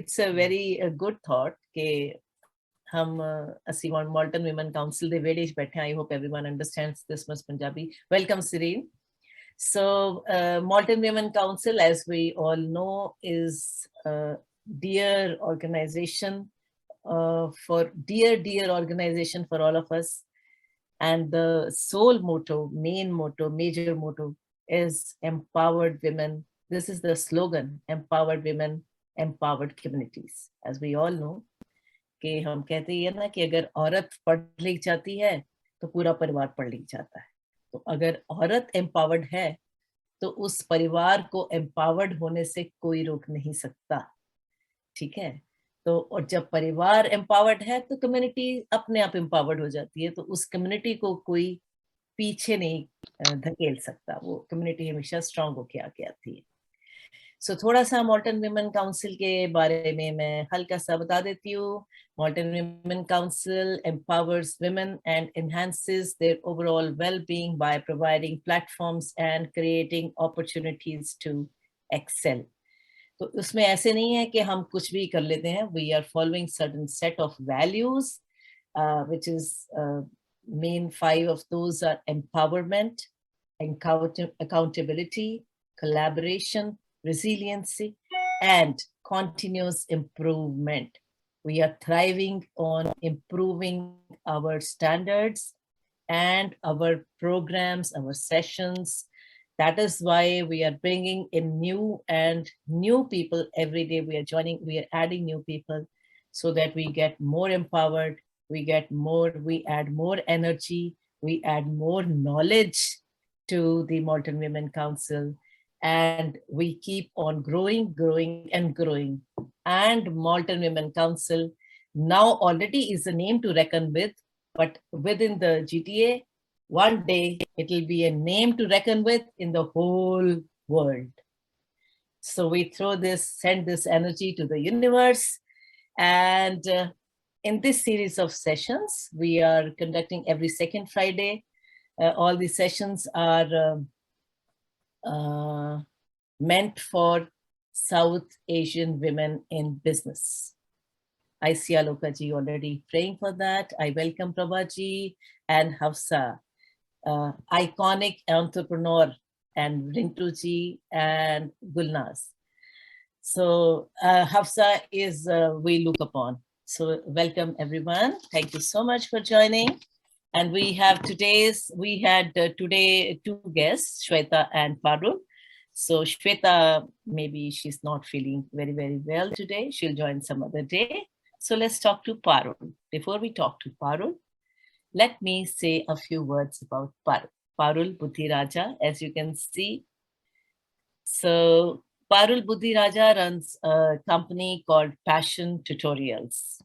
it's a very good thought कि हम ਅਸੀਂ Malton Women Council ਦੇ ਵਿਹੜੇ 'ਚ ਬੈਠੇ I hope everyone understands this much Punjabi. Welcome, Serene. So Malton Women Council, as we all know, is a dear organization, dear organization for all of us. And the sole motto, main motto, major motto is empowered women. This is the slogan, empowered women, empowered communities. As we all know, कि हम कहते हैं ना कि अगर औरत पढ़ लिख जाती है तो पूरा परिवार पढ़ लिख जाता है. तो अगर औरत एम्पावर्ड है तो उस परिवार को एम्पावर्ड होने से कोई रोक नहीं सकता. ठीक है. तो और जब परिवार एम्पावर्ड है तो कम्युनिटी अपने आप एम्पावर्ड हो जाती है. तो उस कम्युनिटी को कोई पीछे नहीं धकेल सकता. वो कम्युनिटी हमेशा स्ट्रांग होके आगे आती है. सो थोड़ा सा Malton Women Council के बारे में मैं हल्का सा बता देती हूँ. Malton Women Council empowers women and enhances their overall well-being by providing platforms and creating opportunities to excel. तो उसमें ऐसे नहीं है कि हम कुछ भी कर लेते हैं. We are following certain set of values, which is main 5 of those are empowerment, accountability, collaboration, resiliency, and continuous improvement. We are thriving on improving our standards and our programs, our sessions. That is why we are bringing in new people every day. We are adding new people so that we get more empowered, we add more energy, we add more knowledge to the Malton Women Council, and we keep on growing. And Malton Women Council now already is a name to reckon with, but within the GTA, one day it will be a name to reckon with in the whole world. So we send this energy to the universe. And in this series of sessions, we are conducting every second Friday. All the sessions are meant for South Asian women in business. I see Aloka ji already praying for that. I welcome Prabha ji and Hafsa, iconic entrepreneur, and Rintu ji and Gulnaz. So Hafsa is we look upon. So welcome everyone. Thank you so much for joining. And we had today 2 guests, Shweta and Parul. So Shweta, maybe she's not feeling very, very well today. She'll join some other day. So let's talk to Parul. Before we talk to Parul, let me say a few words about Parul. Parul Buddhiraja, as you can see. So Parul Buddhiraja runs a company called Passion Tutorials.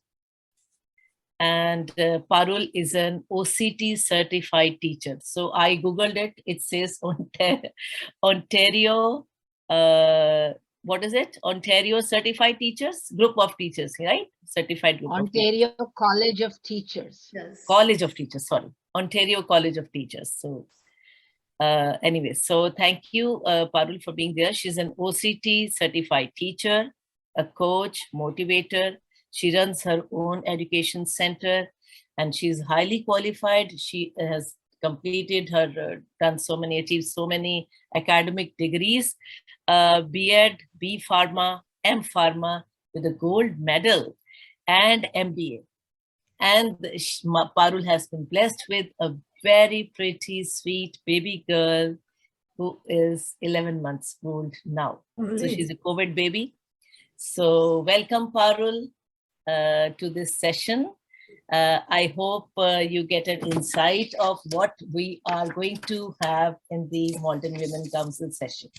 And Parul is an OCT certified teacher. So I Googled it. It says Ontario, what is it? Ontario Certified Teachers, Group of Teachers, right? Certified Group Ontario of Teachers. College of Teachers. Yes. College of Teachers, sorry. Ontario College of Teachers. So anyway, so thank you, Parul, for being there. She's an OCT certified teacher, a coach, motivator. She runs her own education center and she's highly qualified. She has completed achieved so many academic degrees, B.Ed, B Pharma, M Pharma with a gold medal and MBA. And Parul has been blessed with a very pretty, sweet baby girl who is 11 months old now. Really? So she's a COVID baby. So welcome, Parul, to this session. I hope you get an insight of what we are going to have in the Malton Women Council session.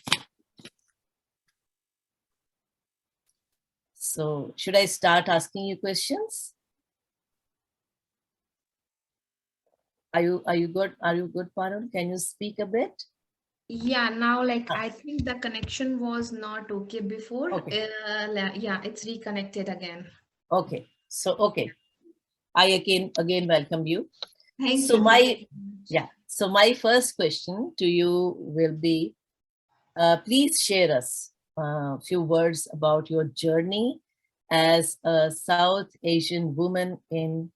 So should I start asking you questions? Are you good? Are you good, Parul? Can you speak a bit? Yeah, now I think the connection was not okay before. Okay. Yeah, it's reconnected again. Okay. So okay. I again welcome you. Thank you. So my first question to you will be, please share us a few words about your journey as a South Asian woman in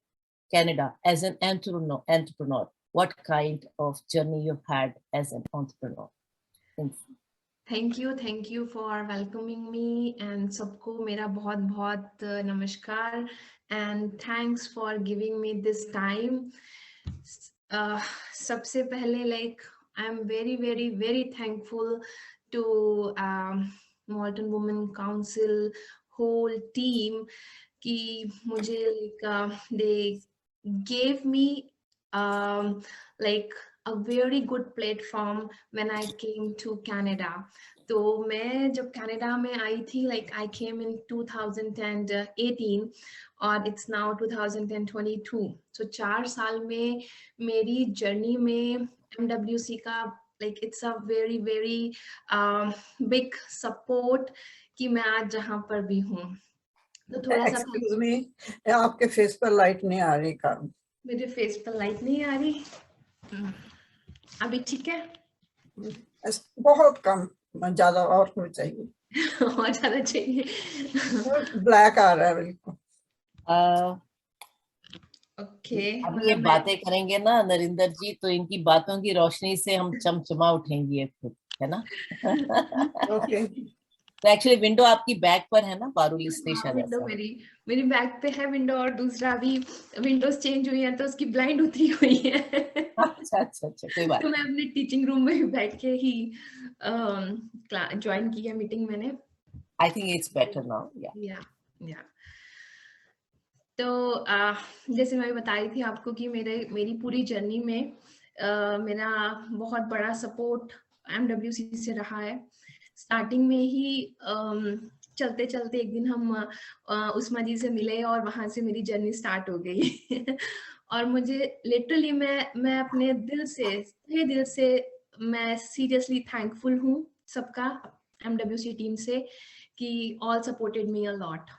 Canada, as an entrepreneur? What kind of journey you've had as an entrepreneur? Thank you for welcoming me, and सबको मेरा बहुत बहुत नमस्कार, and thanks for giving me this time. सबसे पहले, like, I'm very thankful to Malton Women Council whole team कि मुझे they gave me like a very good platform when I came to Canada. तो मैं जब कनाडा में आई थी, like I came in 2018 और it's now 2022. So 4 साल में मेरी जर्नी में MWC का like it's a very big support कि मैं आज जहाँ पर भी हूँ. तो थोड़ा सा Excuse me, आपके फेस पर लाइट नहीं आ रही कारण. मेरे फेस पर लाइट नहीं आ रही. अभी ठीक है? बहुत कम, ज्यादा और कुछ चाहिए. और ज्यादा चाहिए. ब्लैक आ रहा है बिल्कुल. ओके. अब ये बातें करेंगे ना नरिंदर जी, तो इनकी बातों की रोशनी से हम चमचमा उठेंगे खुद, है ना? ओके. तो एक्चुअली विंडो आपकी बैक पर है ना, बारूली स्टेशन. विंडो मेरी बैक पे है विंडो, और दूसरा अभी विंडोज चेंज हुई है तो उसकी ब्लाइंड उतरी हुई है. अच्छा, कोई बात. तो मैं अपने टीचिंग रूम में बैठ के ही ज्वाइन की है मीटिंग मैंने. I think it's better now. या तो जैसे मैं बता रही थी आपको कि मेरी पूरी जर्नी में मेरा बहुत बड़ा सपोर्ट MWC से रहा है. स्टार्टिंग में ही चलते चलते एक दिन हम उस्मा जी से मिले और वहां से मेरी जर्नी स्टार्ट हो गई. और मुझे लिटरली मैं अपने दिल से मैं सीरियसली थैंकफुल हूँ सबका, MWC टीम से, कि all supported me a lot.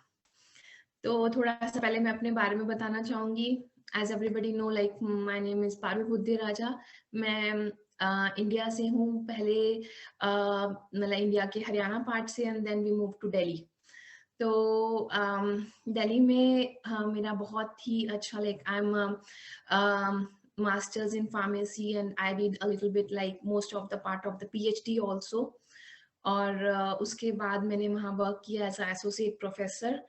तो थोड़ा सा पहले मैं अपने बारे में बताना चाहूंगी. As everybody know, like my name is Parul Buddhiraja. मैं इंडिया से हूँ. पहले मतलब इंडिया के हरियाणा पार्ट से, and then we move to Delhi. तो दिल्ली में मेरा बहुत ही अच्छा, like I am masters in pharmacy and I did a little bit like most of the part of the PhD also. और उसके बाद मैंने वहाँ वर्क किया as a associate professor.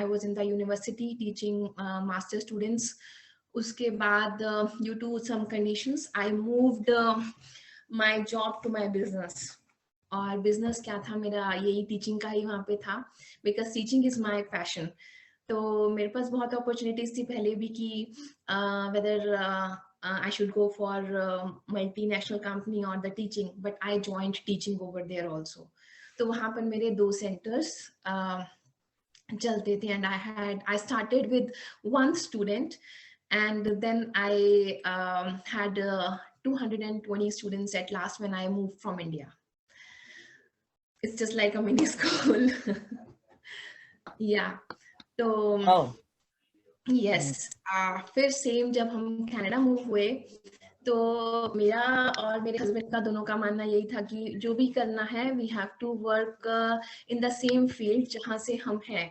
I was in the university teaching master students. उसके बाद due to some conditions I moved my job to my business. और business क्या था मेरा, यही teaching का ही वहाँ पे था, because teaching is my passion. तो मेरे पास बहुत opportunities थी पहले भी कि whether I should go for multinational company or the teaching, but I joined teaching over there also. तो वहाँ पर मेरे 2 centers चलते थे, and I started with 1 student, and then I had 220 students at last when I moved from India. It's just like a mini school. Yeah. तो yes, फिर same जब हम कनाडा मूव हुए तो मेरा और मेरे हस्बैंड का दोनों का मानना यही था कि जो भी करना है we have to work in the same field जहाँ से हम हैं.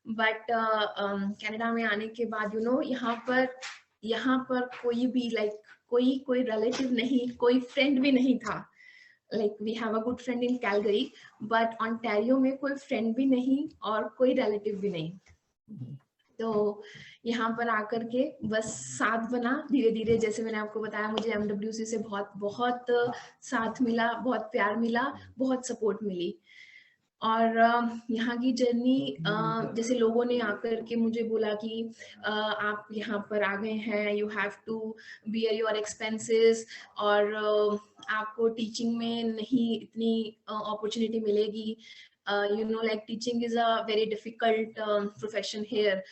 बट कनाडा में आने के बाद यहाँ पर कोई भी लाइक कोई रिलेटिव नहीं, कोई फ्रेंड भी नहीं था. Like we have a good friend in Calgary, but Ontario में कोई फ्रेंड भी नहीं और कोई रिलेटिव भी नहीं. तो यहाँ पर आकर के बस साथ बना धीरे धीरे. जैसे मैंने आपको बताया, मुझे MWC से बहुत साथ मिला, बहुत प्यार मिला, बहुत सपोर्ट मिली. और यहाँ की जर्नी, जैसे लोगों ने आकर के मुझे बोला कि आप यहाँ पर आ गए हैं, you have to bear your expenses, और आपको टीचिंग में नहीं इतनी अपॉर्चुनिटी मिलेगी. like teaching is a very difficult profession here,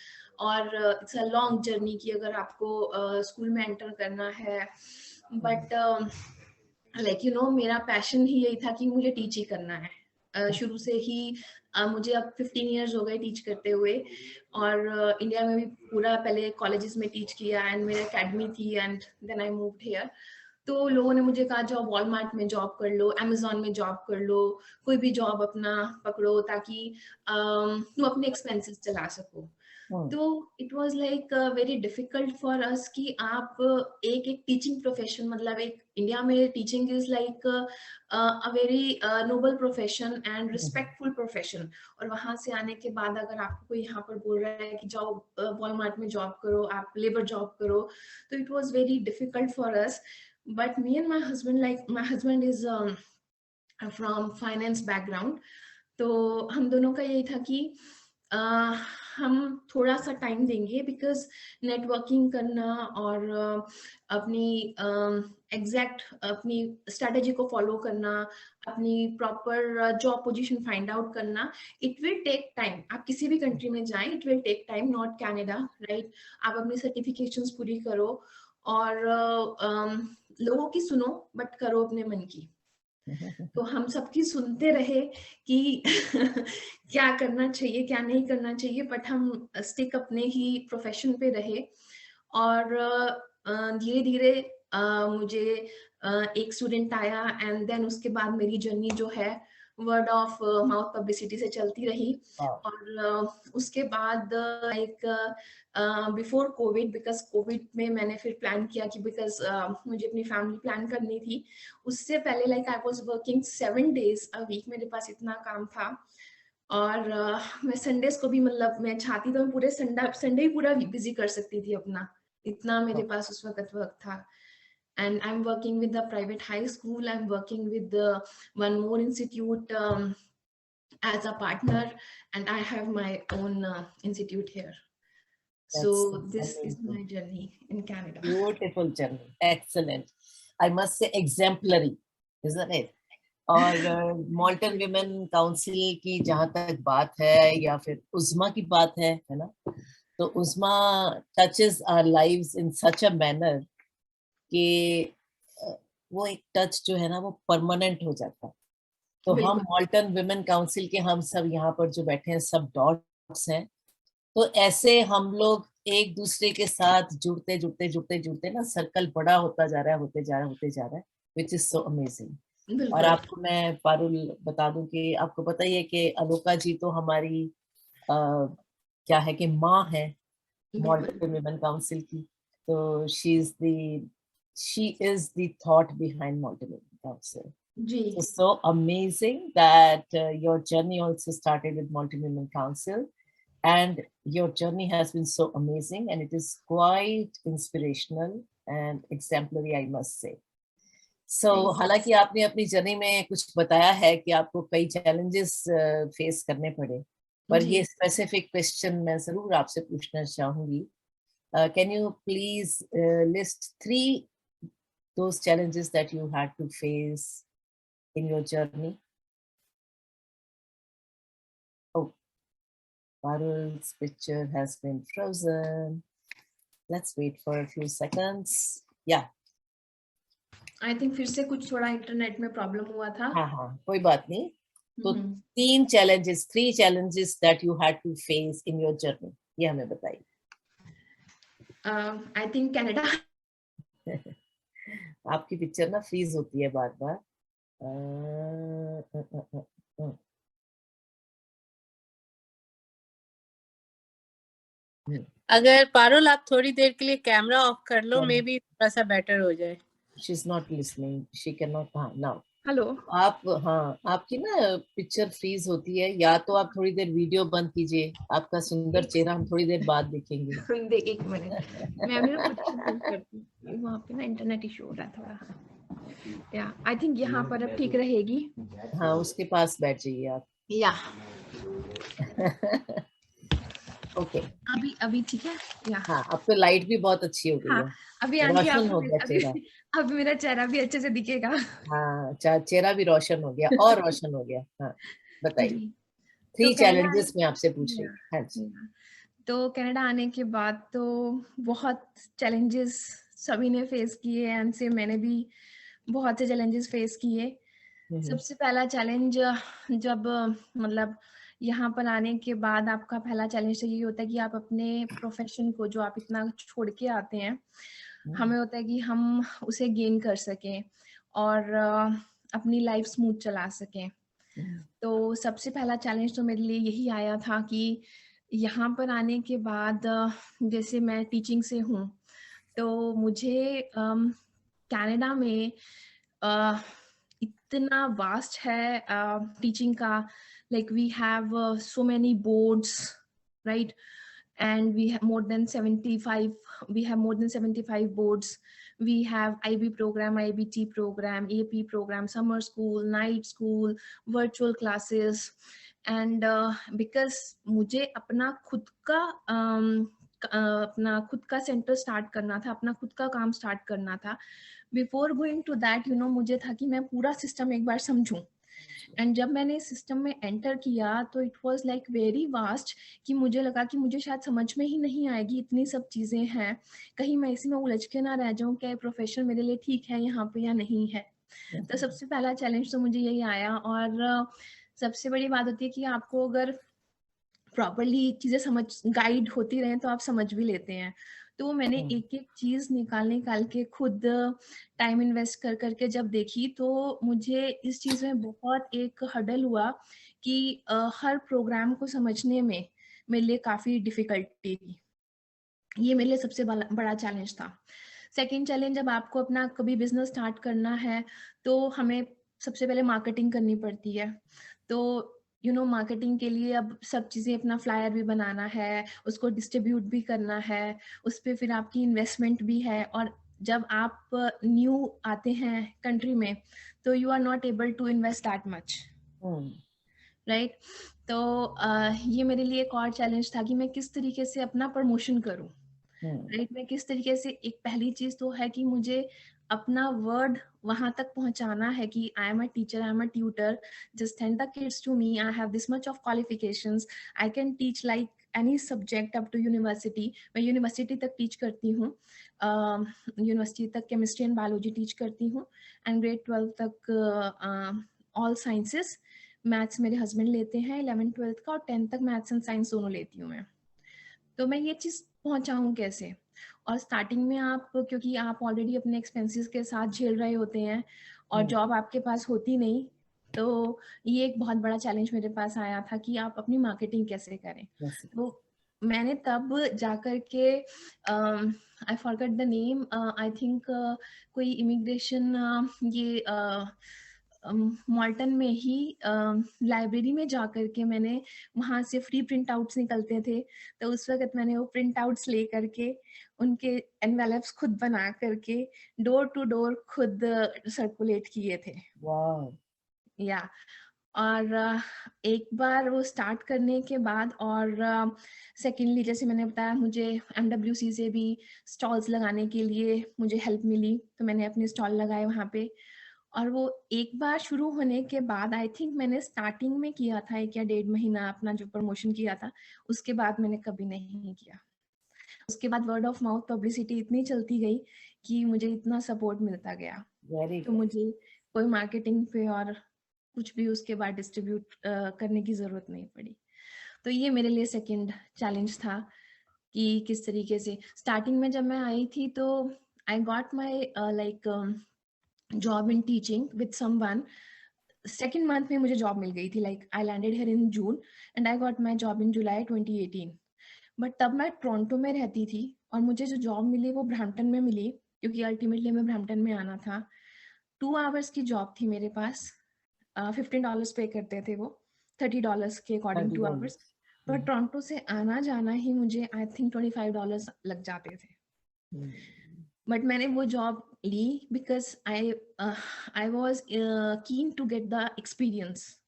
और it's a long journey कि अगर आपको स्कूल में एंटर करना है. बट मेरा पैशन ही यही था कि मुझे टीच ही करना है. शुरू से ही मुझे अब 15 years हो गए टीच करते हुए, और इंडिया में भी पूरा पहले कॉलेजेस में टीच किया, एंड मेरी एकेडमी थी, and then I moved here. तो लोगों ने मुझे कहा जाओ वॉलमार्ट में जॉब कर लो, अमेजोन में जॉब कर लो, कोई भी जॉब अपना पकड़ो ताकि तुम अपने एक्सपेंसेस चला सको। तो it was like very difficult for us कि आप एक टीचिंग प्रोफेशन, मतलब एक इंडिया में teaching is like a very noble profession and respectful profession, और वहां से आने के बाद अगर आपको कोई यहाँ पर बोल रहा है कि जाओ वॉलमार्ट में जॉब करो, आप लेबर जॉब करो, तो it was very difficult for us. But me and my husband is from finance background, तो हम दोनों का यही था कि हम थोड़ा सा टाइम देंगे, बिकॉज नेटवर्किंग करना और अपनी एग्जैक्ट अपनी स्ट्रेटेजी को फॉलो करना, अपनी proper job position find out करना, इट विल टेक टाइम। आप किसी भी कंट्री में जाएं, it will take time, not Canada, right. आप अपनी सर्टिफिकेशंस पूरी करो और लोगों की सुनो बट करो अपने मन की। तो हम सबकी सुनते रहे कि क्या करना चाहिए क्या नहीं करना चाहिए, बट हम स्टिक अपने ही प्रोफेशन पे रहे। और धीरे धीरे मुझे एक स्टूडेंट आया, एंड देन उसके बाद मेरी जर्नी जो है वर्ड ऑफ माउथ पब्लिसिटी से चलती रही। और उसके बाद एक बिफोर कोविड, बिकॉज कोविड में मैंने फिर प्लान किया कि बिकॉज मुझे अपनी फैमिली प्लान करनी थी, उससे पहले like I was working 7 days a week, मेरे पास इतना काम था। और मैं संडेज को भी, मतलब मैं चाहती तो मैं पूरे संडे ही पूरा बिजी कर सकती थी अपना, इतना मेरे पास उस वक्त वक्त था। And I'm working with the private high school. I'm working with the one more institute as a partner, and I have my own institute here. So this is my journey in Canada. Beautiful journey, excellent. I must say exemplary, isn't it? और मॉल्टन women council की जहां तक बात है, या फिर उस्मा की बात है ना, तो उस्मा touches our lives in such a manner कि वो एक टच जो है ना वो परमानेंट हो जाता है। तो हम मॉल्टन विमेन काउंसिल के हम सब यहाँ पर जो बैठे हैं सब डॉट्स हैं, तो ऐसे हम लोग एक दूसरे के साथ जुड़ते जुड़ते जुड़ते जुड़ते ना सर्कल बड़ा होता जा रहा है, होते जा रहा है, होते जा रहा है, विच इज सो अमेजिंग। और आपको मैं पारुल बता दूं कि आपको पता ही है कि अलोका जी तो हमारी क्या है कि माँ है मॉल्टन विमेन काउंसिल की। तो she is the thought behind मॉल्टन women council. It's so amazing that your journey also started with Malton Women Council, and your journey has been so amazing, and it is quite inspirational and exemplary, I must say. So हालांकि आपने अपनी journey में कुछ बताया है कि आपको कई चैलेंजेस फेस करने पड़े, पर ये स्पेसिफिक क्वेश्चन मैं जरूर आपसे पूछना चाहूंगी। Can you please list 3 those challenges that you had to face in your journey? Oh, Parul's picture has been frozen. Let's wait for a few seconds. Yeah. I think फिर से कुछ थोड़ा internet में प्रॉब्लम हुआ था। हाँ, कोई बात नहीं। तो 3 challenges that you had to face in your journey, ये हमें बताइए। I think Canada. आपकी पिक्चर ना फ्रीज होती है बार बार। अगर पारुल आप थोड़ी देर के लिए कैमरा ऑफ कर लो, मे बी थोड़ा सा बेटर हो जाए। She is not listening, she can not. हाँ, नाउ हेलो। आप, हाँ, आपकी ना पिक्चर फ्रीज होती है, या तो आप थोड़ी देर वीडियो बंद कीजिए, आपका सुंदर चेहरा हम थोड़ी देर बाद देखेंगे। देख 1 मिनट, मैं अभी ना पोजीशन करती हूँ, वहाँ पे ना इंटरनेट इशू हो रहा है थोड़ा। या आई थिंक यहाँ पर अब ठीक रहेगी। हाँ, उसके पास बैठ जाइए आप। या ओके, अभी ठीक है। या हाँ, अब तो लाइट भी बहुत अच्छी हो गई है। अभी आंटी रोशन हो गया चेहरा। अब मेरा चेहरा भी अच्छे से दिखेगा। हाँ, चेहरा भी रोशन हो गया और रोशन हो गया। हाँ, बताइए। 3 चैलेंजेस मैं आपसे पूछ रही हूँ। हाँ जी। तो कनाडा आने के बाद तो बहुत चैलेंजेस सभी ने फेस किए, एंड से मैंने भी बहुत से चैलेंजेस फेस किए। सबसे पहला चैलेंज, जब मतलब यहाँ पर आने के बाद आपका पहला चैलेंज तो ये होता है कि आप अपने प्रोफेशन को जो आप इतना छोड़ के आते हैं हमें होता है कि हम उसे गेन कर सकें और अपनी लाइफ स्मूथ चला सकें। तो सबसे पहला चैलेंज तो मेरे लिए यही आया था कि यहाँ पर आने के बाद जैसे मैं टीचिंग से हूँ, तो मुझे कनाडा में इतना वास्ट है टीचिंग का, like we have so many boards, right, and we have more than 75 boards. We have IB program, IBT program, AP program, summer school, night school, virtual classes, and because मुझे अपना खुद का centre start करना था, अपना खुद का काम स्टार्ट करना था, बिफोर गोइंग टू दैट मुझे था कि मैं पूरा सिस्टम एक बार समझूं। एंड जब मैंने सिस्टम में एंटर किया तो it was like very vast, कि मुझे लगा कि मुझे शायद समझ में ही नहीं आएगी, इतनी सब चीज़ें हैं, कहीं मैं इसी में उलझ के ना रह जाऊं, क्या प्रोफेशन मेरे लिए ठीक है यहाँ पे या नहीं है। तो सबसे पहला चैलेंज तो मुझे यही आया। और सबसे बड़ी बात होती है कि आपको अगर प्रॉपरली चीज़ें समझ गाइड होती रहें तो आप समझ भी लेते हैं। तो मैंने एक एक चीज़ निकाल के खुद टाइम इन्वेस्ट कर करके जब देखी, तो मुझे इस चीज़ में बहुत एक हर्डल हुआ कि हर प्रोग्राम को समझने में मेरे लिए काफ़ी डिफ़िकल्टी थी। ये मेरे लिए सबसे बड़ा चैलेंज था। सेकंड चैलेंज, जब आपको अपना कभी बिजनेस स्टार्ट करना है तो हमें सबसे पहले मार्केटिंग करनी पड़ती है। तो मार्केटिंग के लिए अब सब चीज़ें, अपना फ्लायर भी बनाना है, उसको डिस्ट्रीब्यूट भी करना है, उस पर फिर आपकी इन्वेस्टमेंट भी है। और जब आप न्यू आते हैं कंट्री में तो you are not able to invest that much, right. तो ये मेरे लिए एक और चैलेंज था कि मैं किस तरीके से अपना प्रमोशन करूं, राइट। मैं किस तरीके से, एक पहली चीज तो है कि मुझे अपना वर्ड वहां तक पहुंचाना है कि I am a teacher, I am a tutor, just send the kids to me, I have this much of qualifications, I can teach like any subject up to university. मैं यूनिवर्सिटी तक teach करती हूँ, university तक chemistry and biology teach करती हूँ, and grade 12 तक all sciences. Maths मेरे husband लेते हैं 11th-12th का, और 10th तक मैथ्स एंड साइंस दोनों लेती हूँ मैं। तो मैं ये चीज़ पहुंचाऊं कैसे? और स्टार्टिंग में आप, क्योंकि आप ऑलरेडी अपने एक्सपेंसेस के साथ झेल रहे होते हैं और जॉब आपके पास होती नहीं, तो ये एक बहुत बड़ा चैलेंज मेरे पास आया था कि आप अपनी मार्केटिंग कैसे करें। तो मैंने तब जाकर के I forgot the name, I think कोई इमिग्रेशन ये मॉल्टन में ही लाइब्रेरी में जाकर के मैंने, वहाँ से फ्री प्रिंट आउट्स निकलते थे, तो उस वक्त मैंने वो प्रिंट आउट्स ले करके उनके एनवेलप्स खुद बना करके डोर टू डोर खुद सर्कुलेट किए थे। या और एक बार वो स्टार्ट करने के बाद, और सेकेंडली जैसे मैंने बताया, मुझे MWC से भी स्टॉल्स लगाने के लिए मुझे हेल्प मिली, तो मैंने अपने स्टॉल लगाए वहाँ पे। और वो एक बार शुरू होने के बाद, आई थिंक मैंने स्टार्टिंग में किया था 1 या 1.5 महीना अपना जो प्रमोशन किया था, उसके बाद मैंने कभी नहीं किया। उसके बाद वर्ड ऑफ माउथ पब्लिसिटी इतनी चलती गई कि मुझे इतना सपोर्ट मिलता गया, तो मुझे कोई मार्केटिंग पे और कुछ भी उसके बाद डिस्ट्रीब्यूट करने की जरूरत नहीं पड़ी। तो ये मेरे लिए सेकंड चैलेंज था कि किस तरीके से स्टार्टिंग में जब मैं आई थी, तो I got my like job in teaching with someone. Second month में मुझे जॉब मिल गई थी, like I landed here in June and I got my job in July 2018। But तब मैं टोरंटो में रहती थी और मुझे जो जॉब मिली वो ब्रैम्पटन में मिली, क्योंकि अल्टीमेटली मैं ब्रैम्पटन में आना था। 2 आवर्स की जॉब थी मेरे पास, $15 पे करते थे वो, $30 के अकॉर्डिंग 2 आवर्स। पर टोरंटो से आना जाना ही मुझे आई थिंक $25 लग जाते थे। बट मैंने वो जॉब ली because I was keen to get the experience,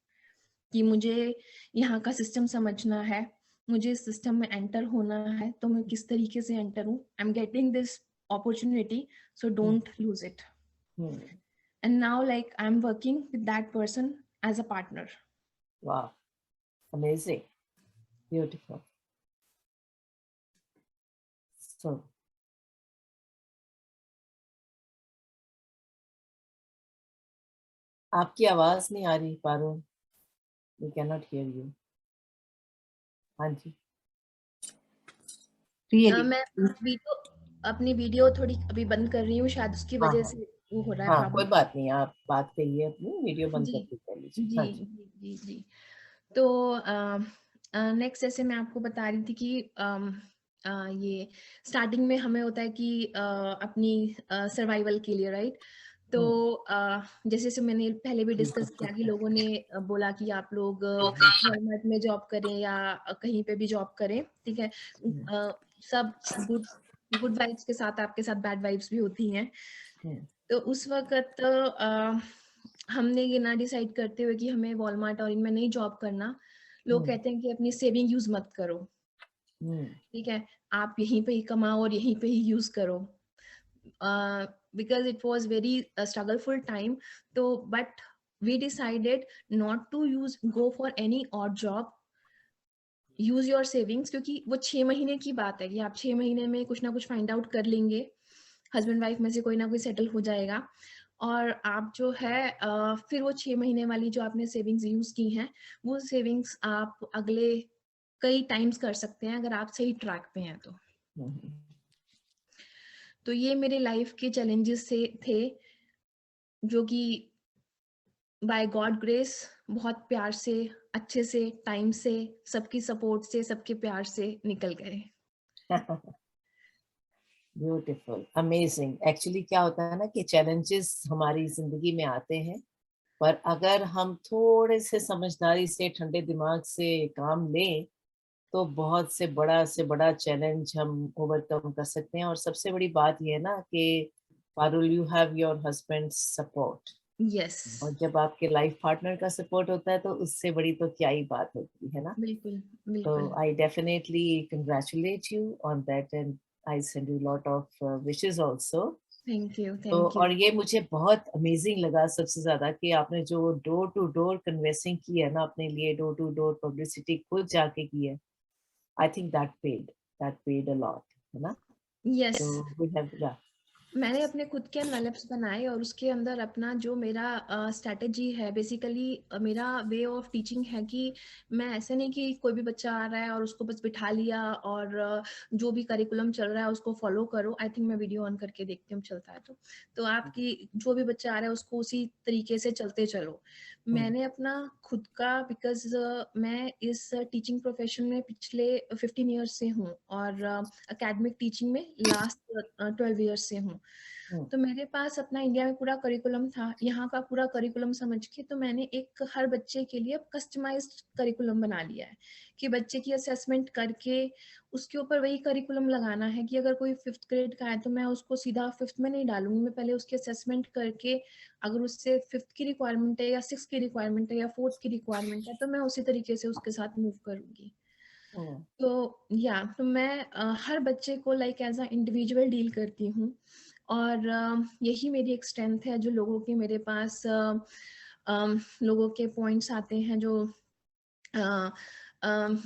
कि मुझे यहाँ का सिस्टम समझना है, मुझे इस सिस्टम में एंटर होना है, तो मैं किस तरीके से एंटर हूँ। I am getting this opportunity, so don't lose it. And now like I'm working with that person as a partner. Wow, amazing, beautiful. So आपकी आवाज नहीं आ रही Parul, we cannot hear you. हाँ जी, मैं अभी तो अपनी वीडियो थोड़ी अभी बंद कर रही हूँ, शायद उसकी हाँ वजह हाँ से वो हो रहा है हाँ, कोई प्रॉब्लम। बात नहीं, आप बात करिए, अपनी वीडियो बंद जी करके कर लीजिए। जी हाँ जी। जी जी जी। तो नेक्स्ट जैसे मैं आपको बता रही थी कि ये स्टार्टिंग में हमें होता है कि अपनी सर्वाइवल के लिए, राइट? तो जैसे जैसे मैंने पहले भी डिस्कस किया कि लोगों ने बोला कि आप लोग वॉलमार्ट में जॉब करें या कहीं पे भी जॉब करें, ठीक है? सब गुड गुड वाइब्स के साथ आपके साथ बैड वाइब्स भी होती हैं। तो उस वक्त हमने ये ना डिसाइड करते हुए कि हमें वॉलमार्ट और इनमें नहीं जॉब करना, लोग कहते हैं कि अपनी सेविंग यूज मत करो, ठीक है? आप यहीं पे ही कमाओ और यहीं पे ही यूज करो, because it was very struggleful time. तो but we decided not to go for any odd job, use your savings, क्योंकि वो 6 महीने की बात है कि आप 6 महीने में कुछ ना कुछ फाइंड आउट कर लेंगे, हस्बैंड वाइफ में से कोई ना कोई सेटल हो जाएगा, और आप जो है फिर वो 6 महीने वाली जो आपने सेविंग्स यूज की हैं, वो सेविंग्स आप अगले कई टाइम्स कर सकते हैं अगर आप सही ट्रैक पे हैं तो। तो ये मेरे लाइफ के चैलेंजेस से थे, जो कि बाय गॉड ग्रेस बहुत प्यार से, अच्छे से, टाइम से, सबकी सपोर्ट से, सबके प्यार से निकल गए। Beautiful, amazing. एक्चुअली क्या होता है ना कि चैलेंजेस हमारी जिंदगी में आते हैं, पर अगर हम थोड़े से समझदारी से, ठंडे दिमाग से काम लें, तो बहुत से बड़ा चैलेंज हम ओवरकम कर सकते हैं। और सबसे बड़ी बात यह है ना कि Parul, you have your husband support, yes, और जब आपके लाइफ पार्टनर का सपोर्ट होता है तो उससे बड़ी तो क्या ही बात होती है ना। बिल्कुल तो बिल्कुल। I definitely congratulate you on that, and I send you lot of wishes also. Thank you तो थैंक यू। और ये मुझे बहुत अमेजिंग लगा सबसे ज्यादा कि आपने जो डोर टू डोर कन्वेंसिंग की है ना अपने लिए, डोर टू डोर पब्लिसिटी खुद जाके की है, I think that paid a lot, है ना। यस, तो वी हैव, मैंने अपने खुद के एनवेलप्स बनाए और उसके अंदर अपना जो मेरा स्ट्रैटेजी है, बेसिकली मेरा वे ऑफ टीचिंग है कि मैं ऐसे नहीं कि कोई भी बच्चा आ रहा है और उसको बस बिठा लिया और जो भी करिकुलम चल रहा है उसको फॉलो करो। आई थिंक मैं वीडियो ऑन करके देखती हूँ चलता है तो आपकी जो भी बच्चा आ रहा है उसको उसी तरीके से चलते चलो। मैंने अपना खुद का, बिकॉज मैं इस टीचिंग प्रोफेशन में पिछले 15 ईयर्स से हूँ और एकेडमिक टीचिंग में लास्ट 12 ईयर्स से हूँ। तो मेरे पास अपना इंडिया में पूरा करिकुलम था, यहाँ का पूरा करिकुलम समझ के तो मैंने एक हर बच्चे के लिए कस्टमाइज्ड करिकुलम बना लिया है कि बच्चे की असेसमेंट करके उसके ऊपर वही करिकुलम लगाना है कि अगर कोई 5th ग्रेड का है तो मैं उसको सीधा 5th में नहीं डालूंगी, मैं पहले उसकी असेसमेंट करके अगर उससे 5th की रिक्वायरमेंट है या 6th की रिक्वायरमेंट है या 4th की रिक्वायरमेंट है तो मैं उसी तरीके से उसके साथ मूव करूंगी। तो मैं हर बच्चे को like as a individual deal करती हूँ और यही मेरी एक स्ट्रेंथ है, जो लोगों के मेरे पास लोगों के पॉइंट्स आते हैं जो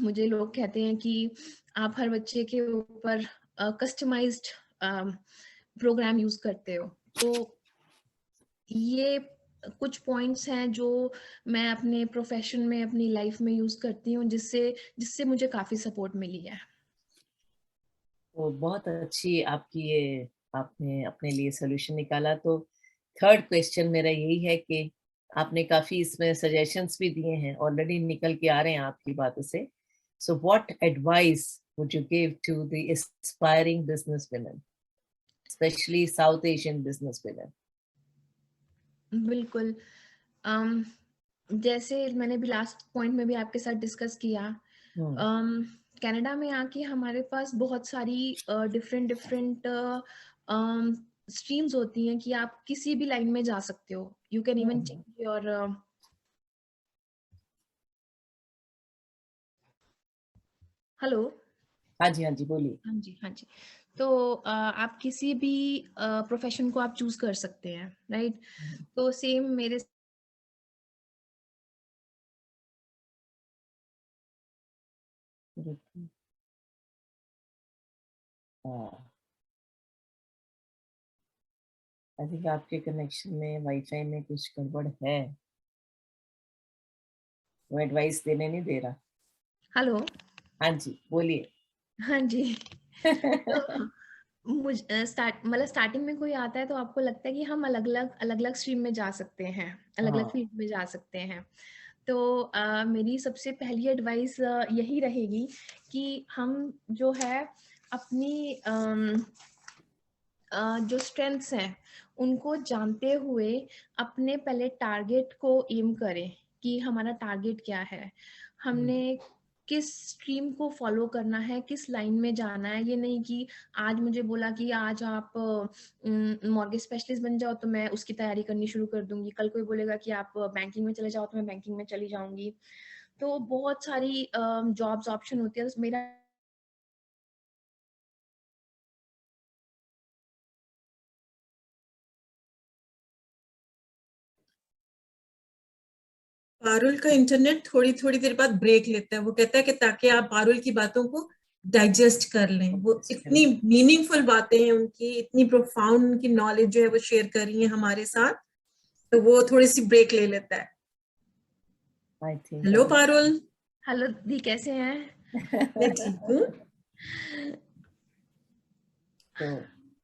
मुझे लोग कहते हैं कि आप हर बच्चे के ऊपर कस्टमाइज्ड प्रोग्राम यूज करते हो। तो ये कुछ पॉइंट्स हैं जो मैं अपने प्रोफेशन में, अपनी लाइफ में यूज करती हूँ, जिससे जिससे मुझे काफी सपोर्ट मिली है। तो बहुत अच्छी आपकी ये, आपने अपने लिए सोल्यूशन निकाला। तो थर्ड क्वेश्चन मेरा यही है कि आपने काफी इसमें सजेशंस भी दिए हैं, ऑलरेडी निकल के आ रहे हैं आपकी बातों से। So what advice would you give to the aspiring business women, specially South Asian business women? बिल्कुल। अम, जैसे मैंने भी लास्ट पॉइंट में भी आपके साथ डिस्कस किया, कनाडा में आके हमारे पास बहुत सारी डिफरेंट डिफरेंट स्ट्रीम्स होती हैं कि आप किसी भी लाइन में जा सकते हो। You can even change your, hello, हाँ जी, हाँ जी, बोलिए। हाँ जी हाँ जी। तो आप किसी भी प्रोफेशन को आप चूज कर सकते हैं, राइट? तो सेम मेरे आई थिंक आपके कनेक्शन में, वाईफाई में कुछ गड़बड़ है, वो एडवाइस देने नहीं दे रहा। हेलो, हाँ जी, बोलिए। हाँ जी। तो स्टार्टिंग में कोई आता है तो आपको लगता है कि हम अलग अलग स्ट्रीम में जा सकते हैं, अलग अलग हाँ। फील्ड में जा सकते हैं। तो मेरी सबसे पहली एडवाइस यही रहेगी कि हम जो है अपनी जो स्ट्रेंथ्स हैं उनको जानते हुए अपने पहले टारगेट को एम करें कि हमारा टारगेट क्या है, हमने किस स्ट्रीम को फॉलो करना है, किस लाइन में जाना है। ये नहीं कि आज मुझे बोला कि आज आप मॉर्गेज स्पेशलिस्ट बन जाओ तो मैं उसकी तैयारी करनी शुरू कर दूंगी, कल कोई बोलेगा कि आप बैंकिंग में चले जाओ तो मैं बैंकिंग में चली जाऊंगी। तो बहुत सारी जॉब्स ऑप्शन होती है। तो मेरा पारुल का इंटरनेट थोड़ी थोड़ी देर बाद ब्रेक लेता है। वो कहता है कि ताकि आप पारुल की बातों को डाइजेस्ट कर लें। वो इतनी मीनिंगफुल बातें हैं उनकी, इतनी प्रोफाउंड उनकी नॉलेज जो है वो शेयर कर रही है हमारे साथ, तो वो थोड़ी सी ब्रेक ले लेता है। I think hello Parul. Hello दी, कैसे हैं? मैं ठीक हूँ। तो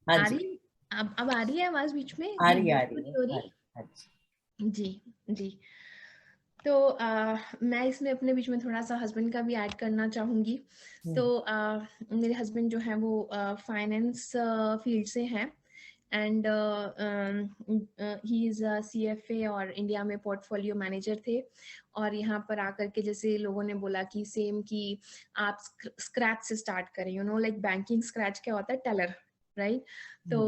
हाँ आ जी, रही अब आ रही है आवाज बीच में? आ रही है, हो रही? हाँ जी। जी जी। तो मैं इसमें अपने बीच में थोड़ा सा हस्बैंड का भी ऐड करना चाहूँगी। तो मेरे हस्बैंड जो हैं वो फाइनेंस फील्ड से हैं एंड ही इज़ CFA और इंडिया में पोर्टफोलियो मैनेजर थे। और यहाँ पर आकर के जैसे लोगों ने बोला कि सेम कि आप स्क्रैच से स्टार्ट करें, you know like banking scratch क्या होता है, टेलर, राइट? तो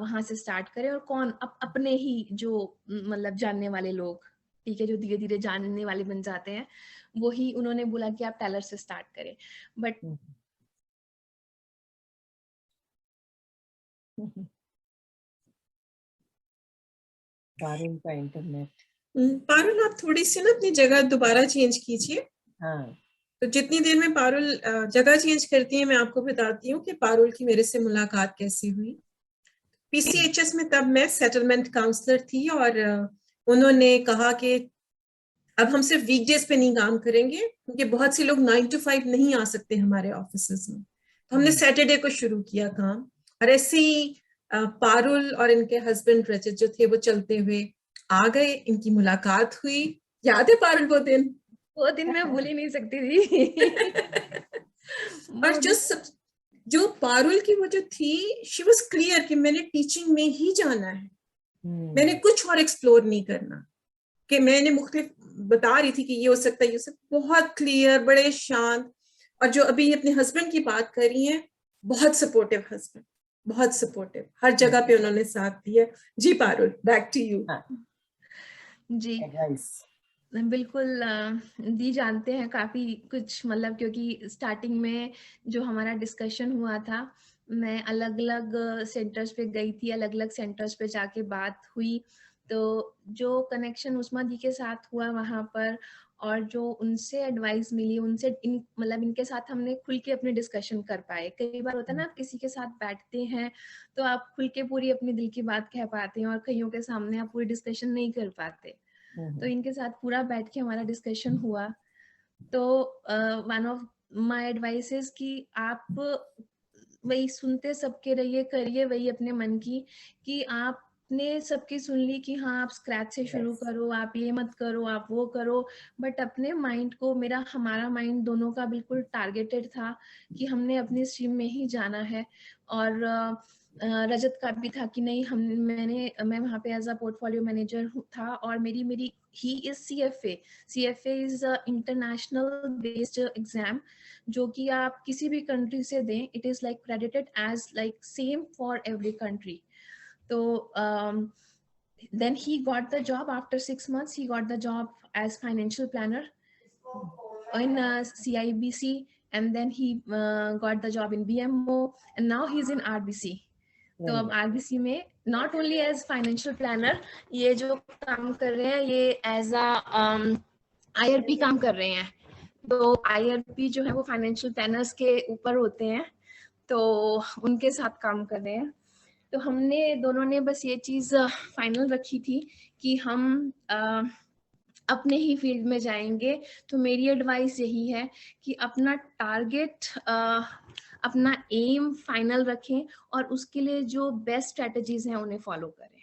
वहाँ से स्टार्ट करें और कौन अपने ही जो मतलब जानने वाले लोग, ठीक है, जो धीरे धीरे जानने वाले बन जाते हैं, वही उन्होंने बोला कि आप टेलर से स्टार्ट करें। बट पारुल का इंटरनेट, पारुल आप थोड़ी सी ना अपनी जगह दोबारा चेंज कीजिए। हाँ तो जितनी देर में पारुल जगह चेंज करती है, मैं आपको बताती हूँ कि पारुल की मेरे से मुलाकात कैसे हुई। PCHS में तब मैं सेटलमेंट काउंसलर थी और उन्होंने कहा कि अब हम सिर्फ वीकडेज पे नहीं काम करेंगे क्योंकि बहुत से लोग 9 to 5 नहीं आ सकते हमारे ऑफिस में। तो हमने सैटरडे को शुरू किया काम। और ऐसे ही पारुल और इनके हस्बैंड रजत जो थे वो चलते हुए आ गए, इनकी मुलाकात हुई। याद है पारुल वो दिन? वो दिन मैं भूल ही नहीं सकती थी। और जो पारुल की वो जो थी, शी वाज क्लियर कि मैंने टीचिंग में ही जाना है, मैंने कुछ और एक्सप्लोर नहीं करना। कि मैंने मुख्तलिफ बता रही थी कि ये हो सकता है, ये बहुत क्लियर, बड़े शांत। और जो अभी अपने हस्बैंड की बात कर रही हैं, बहुत सपोर्टिव हस्बैंड, बहुत सपोर्टिव, हर जगह पे उन्होंने साथ दिया। जी पारुल, बैक टू यू। जी एडवाइस बिल्कुल। दी जानते हैं काफ़ी कुछ, मतलब क्योंकि स्टार्टिंग में जो हमारा डिस्कशन हुआ था, मैं अलग अलग सेंटर्स पे गई थी, अलग अलग सेंटर्स पे जाके बात हुई। तो जो कनेक्शन उस्मा दी के साथ हुआ वहाँ पर, और जो उनसे एडवाइस मिली, उनसे मतलब इनके साथ हमने खुल के अपने डिस्कशन कर पाए। कई बार होता है ना, आप किसी के साथ बैठते हैं तो आप खुल के पूरी अपनी दिल की बात कह पाते हैं और कईयों के सामने आप पूरी डिस्कशन नहीं कर पाते। तो इनके साथ पूरा बैठ के हमारा डिस्कशन हुआ। तो वन ऑफ माय एडवाइसेस कि आप वही सुनते सबके रहिए, करिए वही अपने मन की, कि आपने सबकी सुन ली कि हाँ आप स्क्रैच से शुरू करो, आप ये मत करो, आप वो करो, बट अपने माइंड को, हमारा माइंड दोनों का बिल्कुल टारगेटेड था कि हमने अपनी स्ट्रीम में ही जाना है। और रजत का भी था कि नहीं, मैं वहाँ पे एज अ पोर्टफोलियो मैनेजर था और मेरी he is CFA is international based exam, जो कि आप किसी भी कंट्री से दें, it is like credited as like same for every country. तो then he got the job after 6 months. He got the job as financial planner in CIBC, and then he got the job in BMO, and now he's in RBC. तो अब RBC में not only as financial planner ये जो काम कर रहे हैं, ये एज अ IRP काम कर रहे हैं। तो IRP जो है वो फाइनेंशियल प्लानर्स के ऊपर होते हैं, तो उनके साथ काम कर रहे हैं। तो हमने दोनों ने बस ये चीज़ फाइनल रखी थी कि हम अपने ही फील्ड में जाएंगे। तो मेरी एडवाइस यही है कि अपना टारगेट, अपना एम फाइनल रखें और उसके लिए जो बेस्ट स्ट्रेटजीज हैं उन्हें फॉलो करें।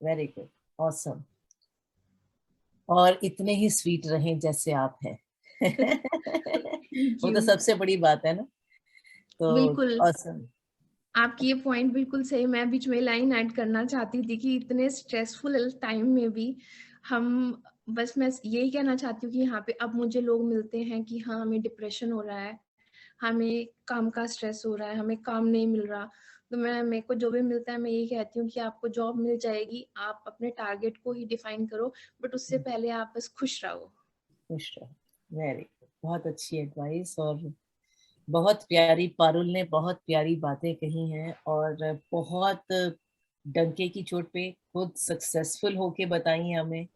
Very good, awesome. और इतने ही स्वीट रहें जैसे आप हैं। वो तो सबसे बड़ी बात है ना। तो बिल्कुल, ऑसम। आपकी ये पॉइंट बिल्कुल सही। मैं बीच में लाइन ऐड करना चाहती थी कि इतने स्ट्रेसफुल टाइम में भी हम, बस मैं यही कहना चाहती हूँ कि यहाँ पे अब मुझे लोग मिलते हैं कि हाँ हमें डिप्रेशन हो रहा है, हमें काम का स्ट्रेस हो रहा है, हमें काम नहीं मिल रहा। तो मेरे को जो भी मिलता है मैं यही कहती हूँ कि आपको जॉब मिल जाएगी, आप अपने टारगेट को ही डिफाइन करो, बट उससे पहले आप बस खुश रहो। खुश रहो। वेरी गुड, बहुत अच्छी एडवाइस। और बहुत प्यारी, पारुल ने बहुत प्यारी बातें कही हैं और बहुत डंके की चोट पे खुद सक्सेसफुल होके बताई हैं हमें।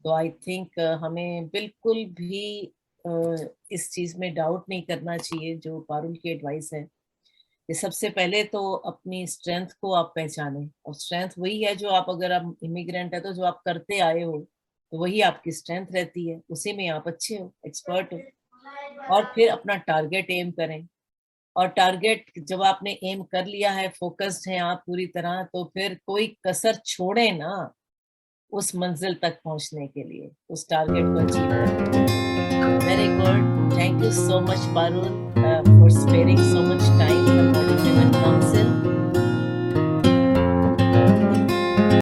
तो आई थिंक हमें बिल्कुल भी इस चीज में डाउट नहीं करना चाहिए जो पारुल की एडवाइस है। ये सबसे पहले तो अपनी स्ट्रेंथ को आप पहचानें, और स्ट्रेंथ वही है जो आप, अगर आप इमिग्रेंट है तो जो आप करते आए हो तो वही आपकी स्ट्रेंथ रहती है, उसी में आप अच्छे हो, एक्सपर्ट हो। और फिर अपना टारगेट एम करें, और टारगेट जब आपने एम कर लिया है, फोकस्ड हैं आप पूरी तरह, तो फिर कोई कसर छोड़े ना उस मंजिल तक पहुंचने के लिए, उस टारगेट को अचीव करने के लिए। Very good, thank you so much Parul for sparing so much time for Model Women Council.